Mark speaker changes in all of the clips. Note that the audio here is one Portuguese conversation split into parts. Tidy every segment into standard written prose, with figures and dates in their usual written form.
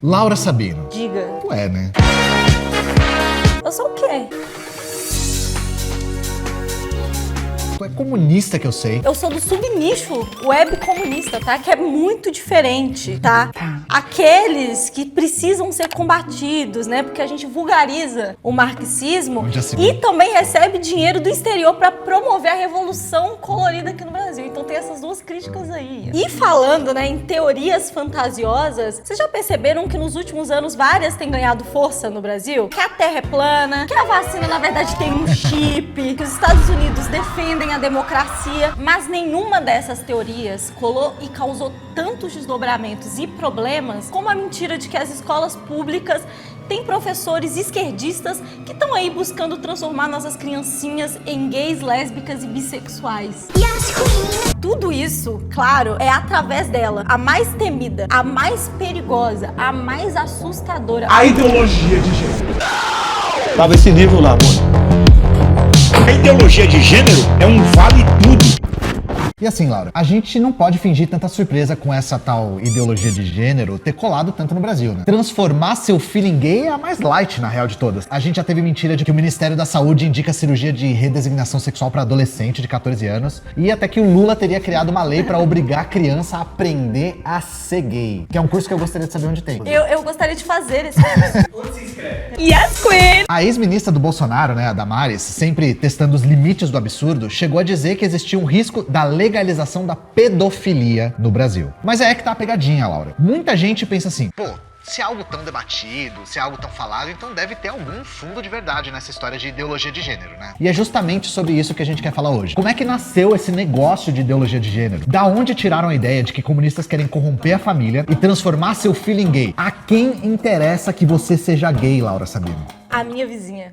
Speaker 1: Laura Sabino.
Speaker 2: Diga.
Speaker 1: Tu é, né?
Speaker 2: Eu sou o quê?
Speaker 1: Tu é comunista, que eu sei.
Speaker 2: Eu sou do subnicho web comunista, tá? Que é muito diferente, tá? Aqueles que precisam ser combatidos, né? Porque a gente vulgariza o marxismo e também recebe dinheiro do exterior pra promover a revolução colorida aqui no Brasil. Então tem essas duas críticas aí. E falando, né, em teorias fantasiosas, vocês já perceberam que nos últimos anos várias têm ganhado força no Brasil? Que a Terra é plana, que a vacina na verdade tem um chip, que os Estados Unidos defendem a democracia, mas nenhuma dessas teorias colou e causou tantos desdobramentos e problemas como a mentira de que as escolas públicas têm professores esquerdistas que estão aí buscando transformar nossas criancinhas em gays, lésbicas e bissexuais. Tudo isso, claro, é através dela, a mais temida, a mais perigosa, a mais assustadora.
Speaker 3: A ideologia de gênero.
Speaker 4: Tava esse livro lá, amor.
Speaker 3: A ideologia de gênero é um vale tudo.
Speaker 1: E assim, Laura, a gente não pode fingir tanta surpresa com essa tal ideologia de gênero ter colado tanto no Brasil, né? Transformar seu filho em gay é a mais light, na real, de todas. A gente já teve mentira de que o Ministério da Saúde indica cirurgia de redesignação sexual para adolescente de 14 anos e até que o Lula teria criado uma lei para obrigar a criança a aprender a ser gay, que é um curso que eu gostaria de saber onde tem.
Speaker 2: Eu gostaria de fazer esse curso.
Speaker 3: Onde se inscreve?
Speaker 2: Yes, Queen!
Speaker 1: A ex-ministra do Bolsonaro, né, a Damares, sempre testando os limites do absurdo, chegou a dizer que existia um risco da legalização da pedofilia no Brasil. Mas é que tá a pegadinha, Laura. Muita gente pensa assim, pô, se é algo tão debatido, se é algo tão falado, então deve ter algum fundo de verdade nessa história de ideologia de gênero, né? E é justamente sobre isso que a gente quer falar hoje. Como é que nasceu esse negócio de ideologia de gênero? Da onde tiraram a ideia de que comunistas querem corromper a família e transformar seu filho em gay? A quem interessa que você seja gay, Laura Sabino?
Speaker 2: A minha vizinha.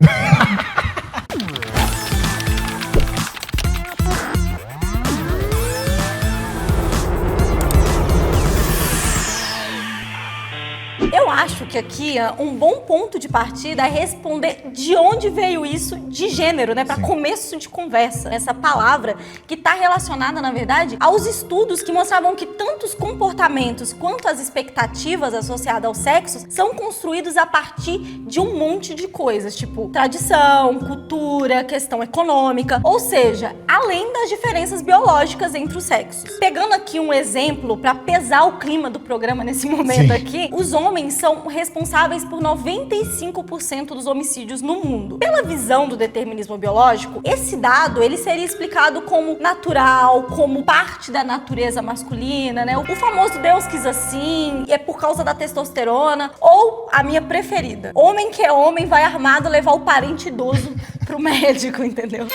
Speaker 2: Eu acho que aqui um bom ponto de partida é responder de onde veio isso de gênero, né? Para começo de conversa. Essa palavra que está relacionada, na verdade, aos estudos que mostravam que tanto os comportamentos quanto as expectativas associadas aos sexos são construídos a partir de um monte de coisas, tipo tradição, cultura, questão econômica, ou seja, além das diferenças biológicas entre os sexos. Pegando aqui um exemplo para pesar o clima do programa nesse momento aqui, os homens são responsáveis por 95% dos homicídios no mundo. Pela visão do determinismo biológico, esse dado ele seria explicado como natural, como parte da natureza masculina, né? O famoso Deus quis assim, é por causa da testosterona, ou a minha preferida, homem que é homem vai armado levar o parente idoso pro médico, entendeu?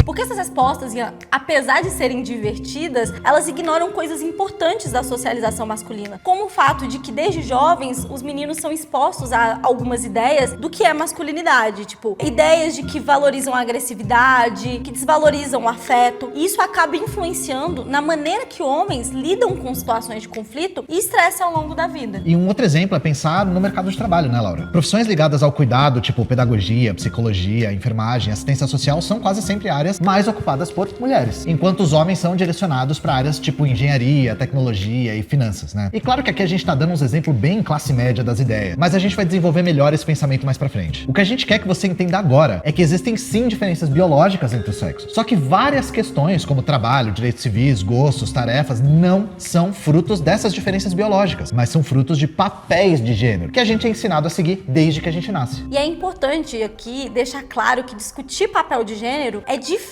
Speaker 2: Porque essas respostas, Ian, apesar de serem divertidas, elas ignoram coisas importantes da socialização masculina, como o fato de que desde jovens os meninos são expostos a algumas ideias do que é masculinidade, tipo, ideias de que valorizam a agressividade, que desvalorizam o afeto, e isso acaba influenciando na maneira que homens lidam com situações de conflito e estresse ao longo da vida.
Speaker 1: E um outro exemplo é pensar no mercado de trabalho, né, Laura? Profissões ligadas ao cuidado, tipo pedagogia, psicologia, enfermagem, assistência social, são quase sempre áreas mais ocupadas por mulheres, enquanto os homens são direcionados para áreas tipo engenharia, tecnologia e finanças, né? E claro que aqui a gente tá dando uns exemplos bem classe média das ideias, mas a gente vai desenvolver melhor esse pensamento mais pra frente. O que a gente quer que você entenda agora é que existem sim diferenças biológicas entre os sexos, só que várias questões como trabalho, direitos civis, gostos, tarefas, não são frutos dessas diferenças biológicas, mas são frutos de papéis de gênero, que a gente é ensinado a seguir desde que a gente nasce.
Speaker 2: E é importante aqui deixar claro que discutir papel de gênero é diferente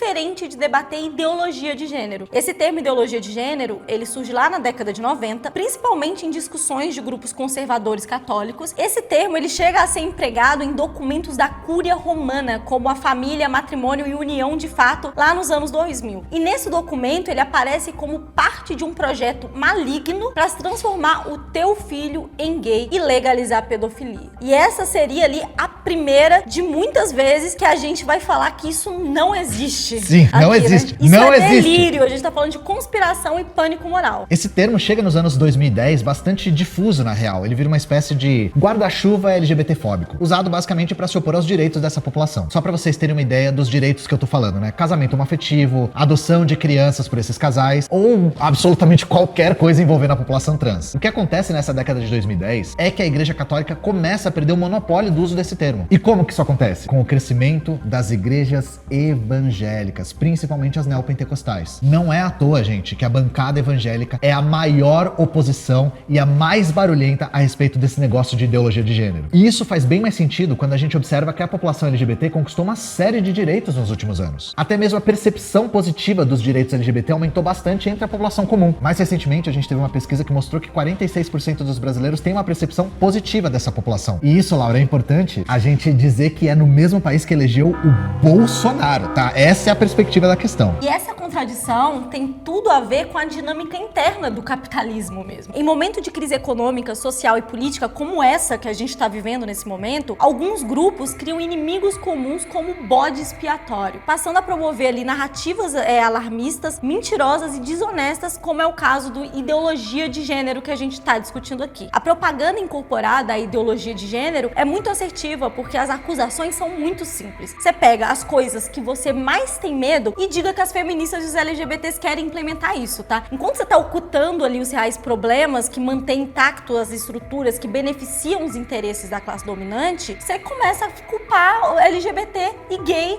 Speaker 2: de debater ideologia de gênero. Esse termo ideologia de gênero, ele surge lá na década de 90, principalmente em discussões de grupos conservadores católicos. Esse termo, ele chega a ser empregado em documentos da Cúria Romana, como a família, matrimônio e união de fato, lá nos anos 2000. E nesse documento, ele aparece como parte de um projeto maligno para transformar o teu filho em gay e legalizar a pedofilia. E essa seria ali a primeira de muitas vezes que a gente vai falar que isso não existe. existe.
Speaker 1: Sim, não
Speaker 2: aqui,
Speaker 1: existe.
Speaker 2: Né? Isso
Speaker 1: não
Speaker 2: é
Speaker 1: existe.
Speaker 2: delírio. A gente tá falando de conspiração e pânico moral.
Speaker 1: Esse termo chega nos anos 2010 bastante difuso, na real. Ele vira uma espécie de guarda-chuva LGBT-fóbico, usado basicamente para se opor aos direitos dessa população. Só para vocês terem uma ideia dos direitos que eu tô falando, né? Casamento homoafetivo, adoção de crianças por esses casais, ou absolutamente qualquer coisa envolvendo a população trans. O que acontece nessa década de 2010 é que a Igreja Católica começa a perder o monopólio do uso desse termo. E como que isso acontece? Com o crescimento das igrejas evangélicas, principalmente as neopentecostais. Não é à toa, gente, que a bancada evangélica é a maior oposição e a mais barulhenta a respeito desse negócio de ideologia de gênero. E isso faz bem mais sentido quando a gente observa que a população LGBT conquistou uma série de direitos nos últimos anos. Até mesmo a percepção positiva dos direitos LGBT aumentou bastante entre a população comum. Mais recentemente, a gente teve uma pesquisa que mostrou que 46% dos brasileiros têm uma percepção positiva dessa população. E isso, Laura, é importante a gente dizer que é no mesmo país que elegeu o Bolsonaro, tá? Essa é a perspectiva da questão.
Speaker 2: E essa contradição tem tudo a ver com a dinâmica interna do capitalismo mesmo. Em momento de crise econômica, social e política como essa que a gente está vivendo nesse momento, alguns grupos criam inimigos comuns como bode expiatório, passando a promover ali narrativas alarmistas, mentirosas e desonestas, como é o caso do ideologia de gênero que a gente está discutindo aqui. A propaganda incorporada à ideologia de gênero é muito assertiva porque as acusações são muito simples. Você pega as coisas que você mais tem medo e diga que as feministas e os LGBTs querem implementar isso, tá? Enquanto você tá ocultando ali os reais problemas que mantêm intacto as estruturas que beneficiam os interesses da classe dominante, você começa a culpar o LGBT e gay.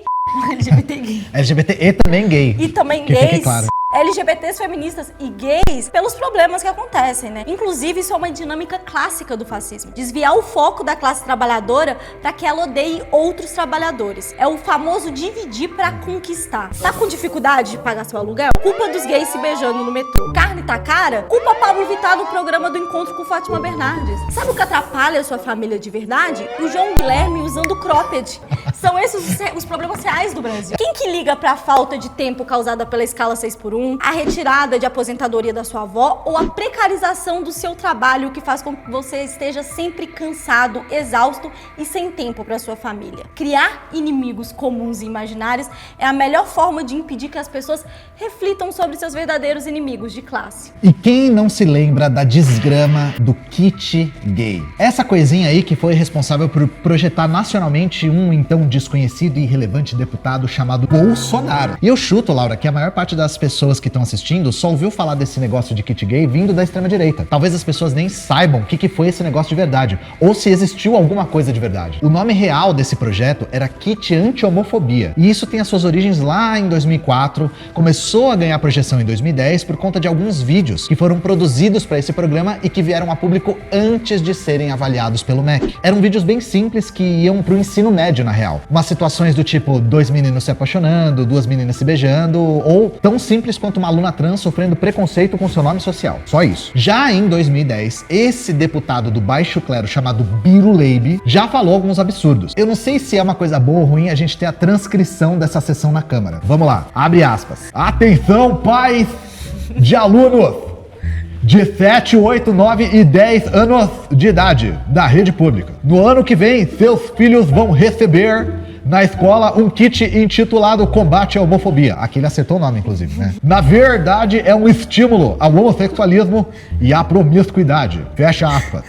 Speaker 2: LGBT e gay.
Speaker 1: LGBT e também gay.
Speaker 2: E também
Speaker 1: que
Speaker 2: gays.
Speaker 1: fique claro.
Speaker 2: LGBTs, feministas e gays pelos problemas que acontecem, né? Inclusive, isso é uma dinâmica clássica do fascismo. Desviar o foco da classe trabalhadora para que ela odeie outros trabalhadores. É o famoso dividir para conquistar. Tá com dificuldade de pagar seu aluguel? Culpa dos gays se beijando no metrô. Carne tá cara? Culpa Pablo Vittar no programa do Encontro com Fátima Bernardes. Sabe o que atrapalha a sua família de verdade? O João Guilherme usando cropped. São esses os problemas reais do Brasil. Quem que liga pra falta de tempo causada pela escala 6x1, a retirada de aposentadoria da sua avó ou a precarização do seu trabalho que faz com que você esteja sempre cansado, exausto e sem tempo para sua família? Criar inimigos comuns e imaginários é a melhor forma de impedir que as pessoas reflitam sobre seus verdadeiros inimigos de classe.
Speaker 1: E quem não se lembra da desgrama do kit gay? Essa coisinha aí que foi responsável por projetar nacionalmente um então desconhecido e irrelevante deputado chamado Bolsonaro. E eu chuto, Laura, que a maior parte das pessoas que estão assistindo só ouviu falar desse negócio de kit gay vindo da extrema-direita. Talvez as pessoas nem saibam o que foi esse negócio de verdade, ou se existiu alguma coisa de verdade. O nome real desse projeto era Kit Anti-Homofobia, e isso tem as suas origens lá em 2004, começou a ganhar projeção em 2010 por conta de alguns vídeos que foram produzidos para esse programa e que vieram a público antes de serem avaliados pelo MEC. Eram vídeos bem simples que iam pro ensino médio, na real. Umas situações do tipo 2 meninos se apaixonando, 2 meninas se beijando, ou tão simples quanto uma aluna trans sofrendo preconceito com seu nome social. Só isso. Já em 2010, esse deputado do baixo clero chamado Biro Leib já falou alguns absurdos. Eu não sei se é uma coisa boa ou ruim a gente ter a transcrição dessa sessão na Câmara. Vamos lá. Abre aspas. Atenção, pais de alunos de 7, 8, 9 e 10 anos de idade da rede pública. No ano que vem, seus filhos vão receber na escola um kit intitulado Combate à Homofobia. Aqui ele acertou o nome, inclusive, né? Na verdade, é um estímulo ao homossexualismo e à promiscuidade. Fecha aspas.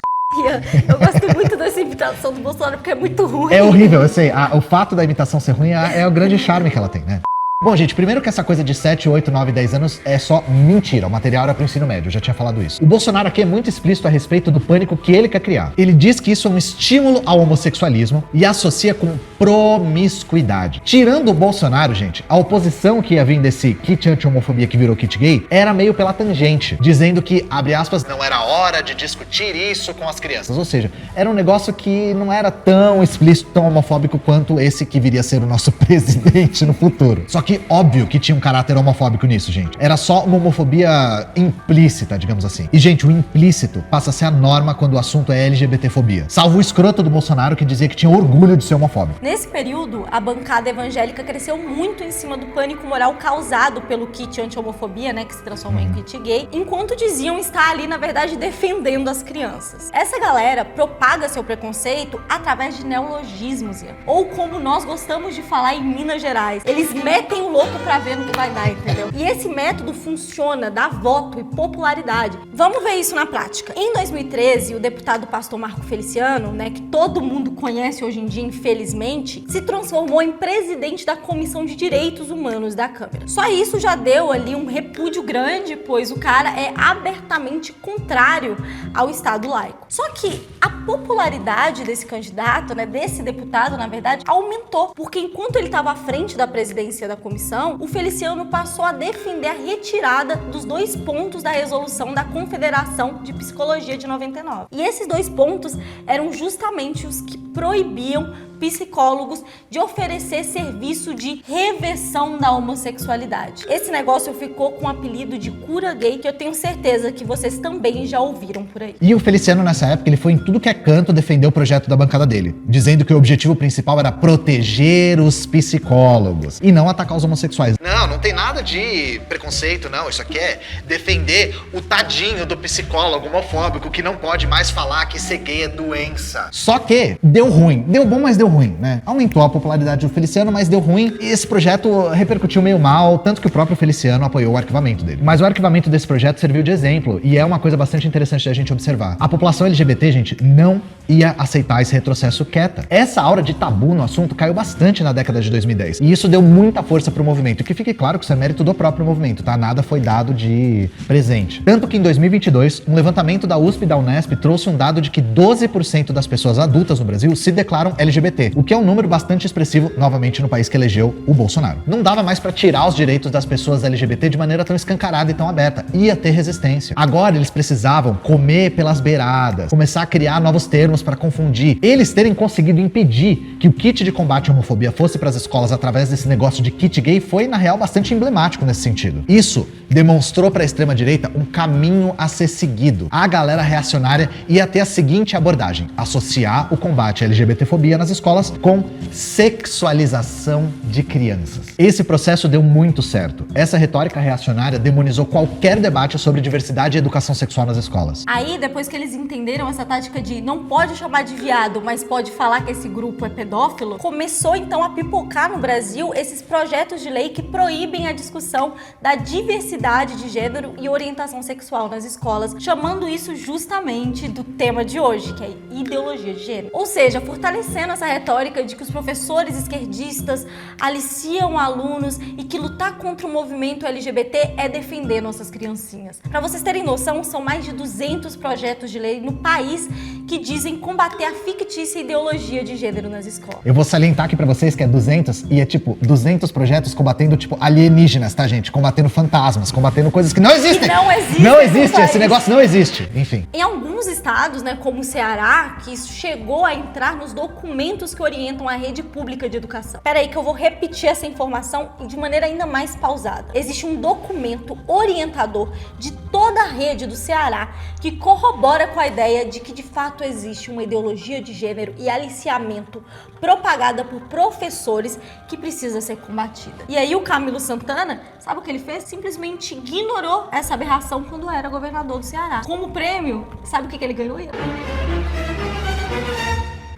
Speaker 2: Eu gosto muito dessa imitação do Bolsonaro porque é muito ruim.
Speaker 1: É horrível, eu sei. O fato da imitação ser ruim é o grande charme que ela tem, né? Bom, gente, primeiro que essa coisa de 7, 8, 9, 10 anos é só mentira. O material era pro ensino médio, eu já tinha falado isso. O Bolsonaro aqui é muito explícito a respeito do pânico que ele quer criar. Ele diz que isso é um estímulo ao homossexualismo e associa com promiscuidade. Tirando o Bolsonaro, gente, a oposição que ia vir desse kit anti-homofobia que virou kit gay era meio pela tangente, dizendo que, abre aspas, não era hora de discutir isso com as crianças. Ou seja, era um negócio que não era tão explícito, tão homofóbico quanto esse que viria a ser o nosso presidente no futuro. Só que óbvio que tinha um caráter homofóbico nisso, gente. Era só uma homofobia implícita, digamos assim. E, gente, o implícito passa a ser a norma quando o assunto é LGBTfobia. Salvo o escroto do Bolsonaro que dizia que tinha orgulho de ser homofóbico.
Speaker 2: Nesse período, a bancada evangélica cresceu muito em cima do pânico moral causado pelo kit anti-homofobia, né, que se transformou em kit gay, enquanto diziam estar ali, na verdade, defendendo as crianças. Essa galera propaga seu preconceito através de neologismos, ou como nós gostamos de falar em Minas Gerais. Eles metem botem o louco pra ver no que vai dar, entendeu? E esse método funciona, dá voto e popularidade. Vamos ver isso na prática. Em 2013, o deputado pastor Marco Feliciano, né, que todo mundo conhece hoje em dia, infelizmente, se transformou em presidente da Comissão de Direitos Humanos da Câmara. Só isso já deu ali um repúdio grande, pois o cara é abertamente contrário ao Estado laico. Só que a popularidade desse candidato, né, desse deputado, na verdade, aumentou, porque enquanto ele estava à frente da presidência da comissão, o Feliciano passou a defender a retirada dos 2 pontos da resolução da Confederação de Psicologia de 99. E esses 2 pontos eram justamente os que proibiam psicólogos de oferecer serviço de reversão da homossexualidade. Esse negócio ficou com o apelido de cura gay, que eu tenho certeza que vocês também já ouviram por aí.
Speaker 1: E o Feliciano, nessa época, ele foi em tudo que é canto defender o projeto da bancada dele, dizendo que o objetivo principal era proteger os psicólogos e não atacar os homossexuais. Não tem nada de preconceito, não. Isso aqui é defender o tadinho do psicólogo homofóbico que não pode mais falar que ser gay é doença. Só que deu ruim. Deu bom, mas deu ruim, né? Aumentou a popularidade do Feliciano, mas deu ruim. E esse projeto repercutiu meio mal, tanto que o próprio Feliciano apoiou o arquivamento dele. Mas o arquivamento desse projeto serviu de exemplo e é uma coisa bastante interessante da gente observar. A população LGBT, gente, não ia aceitar esse retrocesso quieta. Essa aura de tabu no assunto caiu bastante na década de 2010. E isso deu muita força pro movimento. E que fique claro que isso é mérito do próprio movimento, tá? Nada foi dado de presente. Tanto que em 2022, um levantamento da USP e da Unesp trouxe um dado de que 12% das pessoas adultas no Brasil se declaram LGBT, o que é um número bastante expressivo, novamente, no país que elegeu o Bolsonaro. Não dava mais pra tirar os direitos das pessoas LGBT de maneira tão escancarada e tão aberta. Ia ter resistência. Agora eles precisavam comer pelas beiradas, começar a criar novos termos para confundir. Eles terem conseguido impedir que o kit de combate à homofobia fosse para as escolas através desse negócio de kit gay foi, na real, bastante emblemático nesse sentido. Isso demonstrou para a extrema-direita um caminho a ser seguido. A galera reacionária ia ter a seguinte abordagem: associar o combate à LGBTfobia nas escolas com sexualização de crianças. Esse processo deu muito certo. Essa retórica reacionária demonizou qualquer debate sobre diversidade e educação sexual nas escolas.
Speaker 2: Aí, depois que eles entenderam essa tática de não pode chamar de viado, mas pode falar que esse grupo é pedófilo, começou então a pipocar no Brasil esses projetos de lei que proíbem a discussão da diversidade de gênero e orientação sexual nas escolas, chamando isso justamente do tema de hoje, que é ideologia de gênero. Ou seja, fortalecendo essa retórica de que os professores esquerdistas aliciam alunos e que lutar contra o movimento LGBT é defender nossas criancinhas. Para vocês terem noção, são mais de 200 projetos de lei no país que dizem combater a fictícia ideologia de gênero nas escolas.
Speaker 1: Eu vou salientar aqui pra vocês que é 200 e é tipo 200 projetos combatendo tipo alienígenas, tá, gente? Combatendo fantasmas, combatendo coisas que não existem.
Speaker 2: Que não existem.
Speaker 1: Não existe, esse negócio não existe. Enfim.
Speaker 2: Em alguns estados, né, como o Ceará, que isso chegou a entrar nos documentos que orientam a rede pública de educação. Peraí que eu vou repetir essa informação de maneira ainda mais pausada. Existe um documento orientador de toda a rede do Ceará que corrobora com a ideia de que de fato existe uma ideologia de gênero e aliciamento propagada por professores que precisa ser combatida. E aí o Camilo Santana, sabe o que ele fez? Simplesmente ignorou essa aberração quando era governador do Ceará. Como prêmio, sabe o que ele ganhou?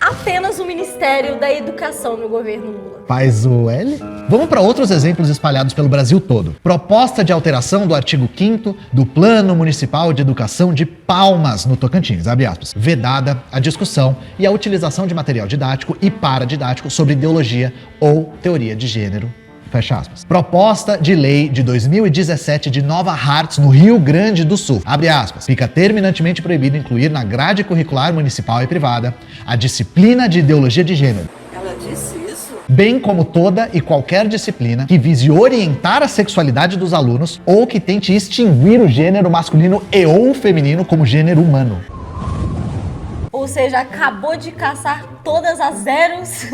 Speaker 2: Apenas o Ministério da Educação no governo Lula.
Speaker 1: Faz o L? Vamos para outros exemplos espalhados pelo Brasil todo. Proposta de alteração do artigo 5º do Plano Municipal de Educação de Palmas, no Tocantins, abre aspas. Vedada a discussão e a utilização de material didático e paradidático sobre ideologia ou teoria de gênero. Fecha aspas. Proposta de lei de 2017 de Nova Hartz, no Rio Grande do Sul. Abre aspas. Fica terminantemente proibido incluir na grade curricular municipal e privada a disciplina de ideologia de gênero.
Speaker 5: Ela disse isso?
Speaker 1: Bem como toda e qualquer disciplina que vise orientar a sexualidade dos alunos ou que tente extinguir o gênero masculino e ou feminino como gênero humano.
Speaker 2: Ou seja, acabou de caçar todas as zeros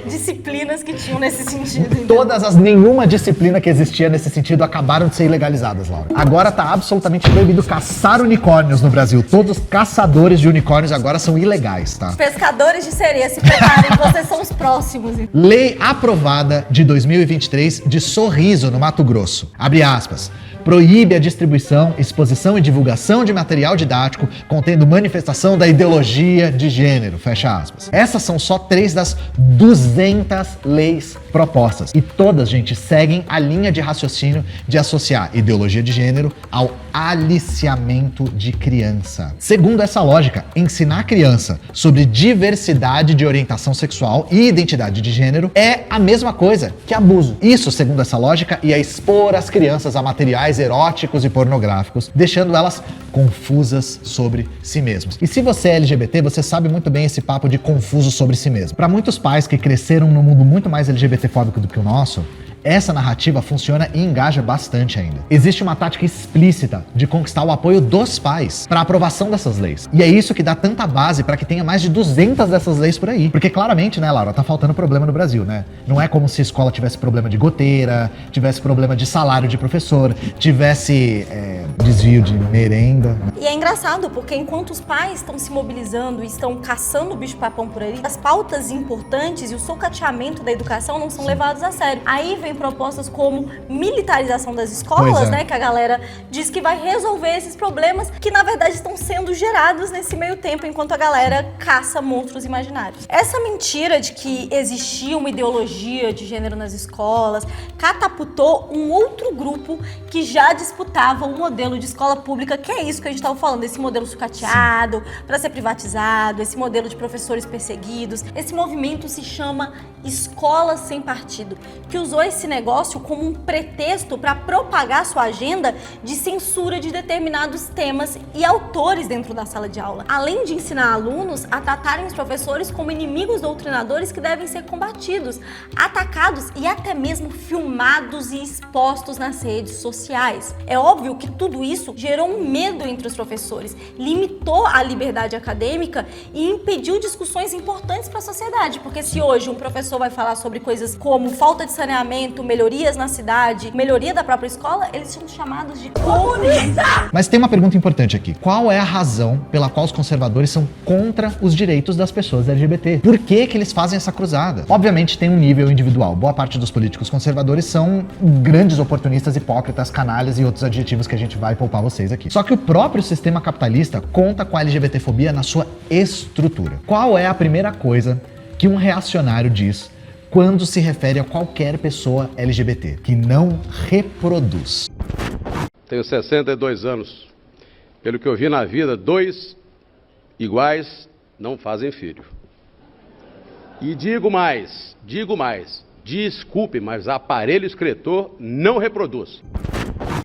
Speaker 2: disciplinas que tinham nesse sentido.
Speaker 1: Todas nenhuma disciplina que existia nesse sentido acabaram de ser ilegalizadas, Laura. Agora tá absolutamente proibido caçar unicórnios no Brasil. Todos os caçadores de unicórnios agora são ilegais, tá?
Speaker 2: Pescadores de sereia, se preparem, vocês são os próximos.
Speaker 1: Lei aprovada de 2023 de Sorriso, no Mato Grosso. Abre aspas. proíbe a distribuição, exposição e divulgação de material didático contendo manifestação da ideologia de gênero, fecha aspas. Essas são só 3 das 200 leis propostas. E todas, gente, seguem a linha de raciocínio de associar ideologia de gênero ao aliciamento de criança. Segundo essa lógica, ensinar a criança sobre diversidade de orientação sexual e identidade de gênero é a mesma coisa que abuso. Isso, segundo essa lógica, ia expor as crianças a materiais eróticos e pornográficos, deixando elas confusas sobre si mesmos. E se você é LGBT, você sabe muito bem esse papo de confuso sobre si mesmo. Para muitos pais que cresceram num mundo muito mais LGBTfóbico do que o nosso, essa narrativa funciona e engaja bastante ainda. Existe uma tática explícita de conquistar o apoio dos pais para a aprovação dessas leis. E é isso que dá tanta base para que tenha mais de 200 dessas leis por aí. Porque claramente, né, Laura, tá faltando problema no Brasil, né? Não é como se a escola tivesse problema de goteira, tivesse problema de salário de professor, tivesse desvio de merenda.
Speaker 2: E é engraçado, porque enquanto os pais estão se mobilizando e estão caçando o bicho-papão por aí, as pautas importantes e o socateamento da educação não são levados a sério. Aí vem propostas como militarização das escolas, né? Que a galera diz que vai resolver esses problemas que, na verdade, estão sendo gerados nesse meio tempo, enquanto a galera caça monstros imaginários. Essa mentira de que existia uma ideologia de gênero nas escolas catapultou um outro grupo que já disputava o modelo de escola pública, que é isso que a gente estava falando, esse modelo sucateado para ser privatizado, esse modelo de professores perseguidos. Esse movimento se chama Escola Sem Partido, que usou esse negócio como um pretexto para propagar sua agenda de censura de determinados temas e autores dentro da sala de aula, além de ensinar alunos a tratarem os professores como inimigos doutrinadores que devem ser combatidos, atacados e até mesmo filmados e expostos nas redes sociais. É óbvio que tudo isso gerou um medo entre os professores, limitou a liberdade acadêmica e impediu discussões importantes para a sociedade, porque se hoje um professor vai falar sobre coisas como falta de saneamento, melhorias na cidade, melhoria da própria escola, eles são chamados de comunistas.
Speaker 1: Mas tem uma pergunta importante aqui. Qual é a razão pela qual os conservadores são contra os direitos das pessoas LGBT? Por que que eles fazem essa cruzada? Obviamente tem um nível individual. Boa parte dos políticos conservadores são grandes oportunistas, hipócritas, canalhas e outros adjetivos que a gente vai poupar vocês aqui. Só que o próprio sistema capitalista conta com a LGBTfobia na sua estrutura. Qual é a primeira coisa que um reacionário diz quando se refere a qualquer pessoa LGBT? Que não reproduz.
Speaker 5: Tenho 62 anos. Pelo que eu vi na vida, 2 iguais não fazem filho. E digo mais, desculpe, mas aparelho excretor não reproduz.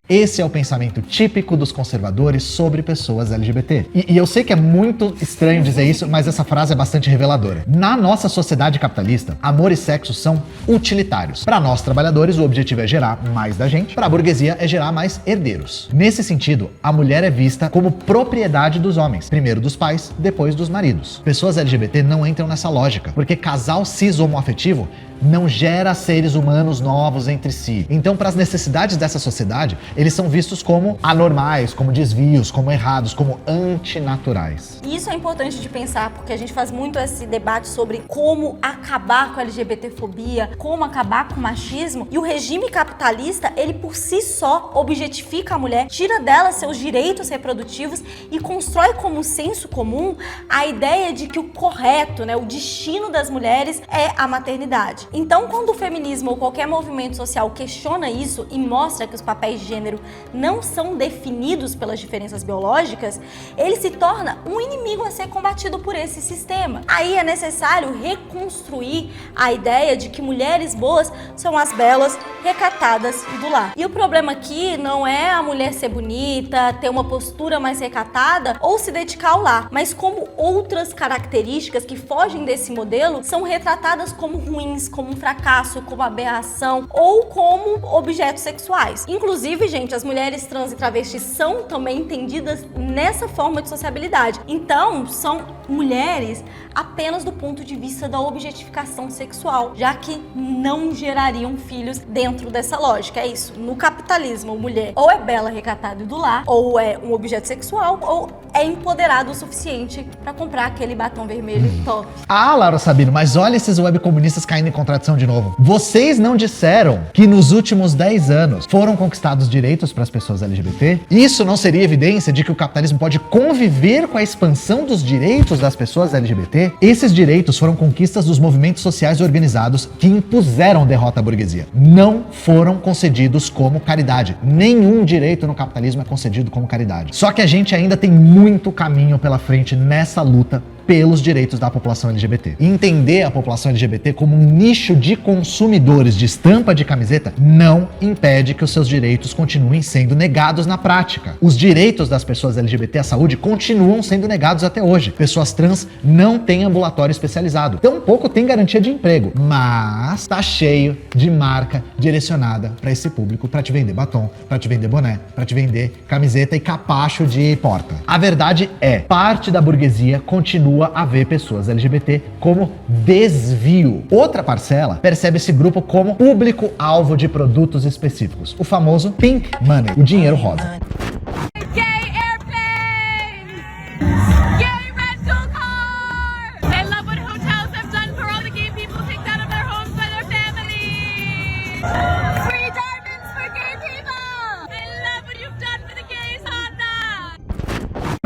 Speaker 1: Esse é o pensamento típico dos conservadores sobre pessoas LGBT. E eu sei que é muito estranho dizer isso, mas essa frase é bastante reveladora. Na nossa sociedade capitalista, amor e sexo são utilitários. Para nós, trabalhadores, o objetivo é gerar mais da gente. Para a burguesia, é gerar mais herdeiros. Nesse sentido, a mulher é vista como propriedade dos homens. Primeiro dos pais, depois dos maridos. Pessoas LGBT não entram nessa lógica, porque casal cis homoafetivo não gera seres humanos novos entre si. Então, para as necessidades dessa sociedade, eles são vistos como anormais, como desvios, como errados, como antinaturais.
Speaker 2: E isso é importante de pensar, porque a gente faz muito esse debate sobre como acabar com a LGBTfobia, como acabar com o machismo, e o regime capitalista, ele por si só objetifica a mulher, tira dela seus direitos reprodutivos e constrói como senso comum a ideia de que o correto, né, o destino das mulheres é a maternidade. Então, quando o feminismo ou qualquer movimento social questiona isso e mostra que os papéis de gênero não são definidos pelas diferenças biológicas, ele se torna um inimigo a ser combatido por esse sistema. Aí é necessário reconstruir a ideia de que mulheres boas são as belas, recatadas e do lar. E o problema aqui não é a mulher ser bonita, ter uma postura mais recatada ou se dedicar ao lar, mas como outras características que fogem desse modelo são retratadas como ruins, como um fracasso, como aberração ou como objetos sexuais. Inclusive, gente, as mulheres trans e travestis são também entendidas nessa forma de sociabilidade. Então, são mulheres apenas do ponto de vista da objetificação sexual, já que não gerariam filhos dentro dessa lógica. É isso. No capitalismo, a mulher ou é bela, recatada e do lar, ou é um objeto sexual, ou é empoderado o suficiente para comprar aquele batom vermelho top.
Speaker 1: Ah, Laura Sabino, mas olha esses webcomunistas caindo em contradição de novo. Vocês não disseram que nos últimos 10 anos foram conquistados direitos direitos para as pessoas LGBT, isso não seria evidência de que o capitalismo pode conviver com a expansão dos direitos das pessoas LGBT? Esses direitos foram conquistas dos movimentos sociais organizados que impuseram derrota à burguesia. Não foram concedidos como caridade. Nenhum direito no capitalismo é concedido como caridade. Só que a gente ainda tem muito caminho pela frente nessa luta pelos direitos da população LGBT. E entender a população LGBT como um nicho de consumidores de estampa de camiseta não impede que os seus direitos continuem sendo negados na prática. Os direitos das pessoas LGBT à saúde continuam sendo negados até hoje. Pessoas trans não têm ambulatório especializado. Tampouco tem garantia de emprego, mas tá cheio de marca direcionada para esse público, para te vender batom, para te vender boné, para te vender camiseta e capacho de porta. A verdade é, parte da burguesia continua a ver pessoas LGBT como desvio. Outra parcela percebe esse grupo como público-alvo de produtos específicos, o famoso pink money, o dinheiro rosa.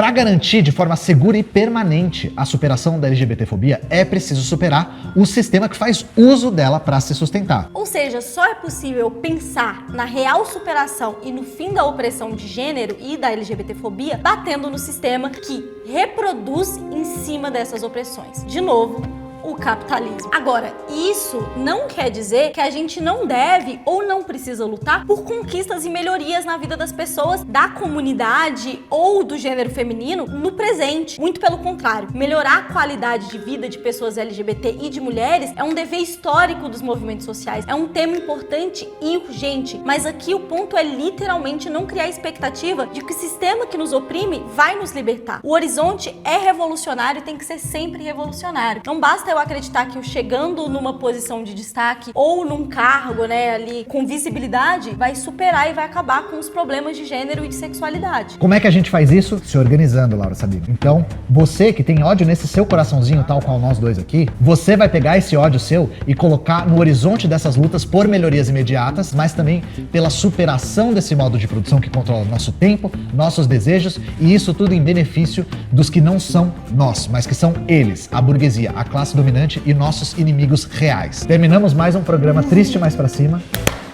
Speaker 1: Para garantir de forma segura e permanente a superação da LGBTfobia, é preciso superar o sistema que faz uso dela para se sustentar.
Speaker 2: Ou seja, só é possível pensar na real superação e no fim da opressão de gênero e da LGBTfobia batendo no sistema que reproduz em cima dessas opressões. De novo, o capitalismo. Agora, isso não quer dizer que a gente não deve ou não precisa lutar por conquistas e melhorias na vida das pessoas da comunidade ou do gênero feminino no presente. Muito pelo contrário, melhorar a qualidade de vida de pessoas LGBT e de mulheres é um dever histórico dos movimentos sociais. É um tema importante e urgente, mas aqui o ponto é literalmente não criar expectativa de que o sistema que nos oprime vai nos libertar. O horizonte é revolucionário e tem que ser sempre revolucionário. Não basta eu acreditar que eu chegando numa posição de destaque ou num cargo, né, ali com visibilidade, vai superar e vai acabar com os problemas de gênero e de sexualidade.
Speaker 1: Como é que a gente faz isso? Se organizando, Laura Sabino. Então, você que tem ódio nesse seu coraçãozinho, tal qual nós dois aqui, você vai pegar esse ódio seu e colocar no horizonte dessas lutas por melhorias imediatas, mas também pela superação desse modo de produção que controla nosso tempo, nossos desejos, e isso tudo em benefício dos que não são nós, mas que são eles, a burguesia, a classe dominante e nossos inimigos reais. Terminamos mais um programa Triste Mais Pra Cima.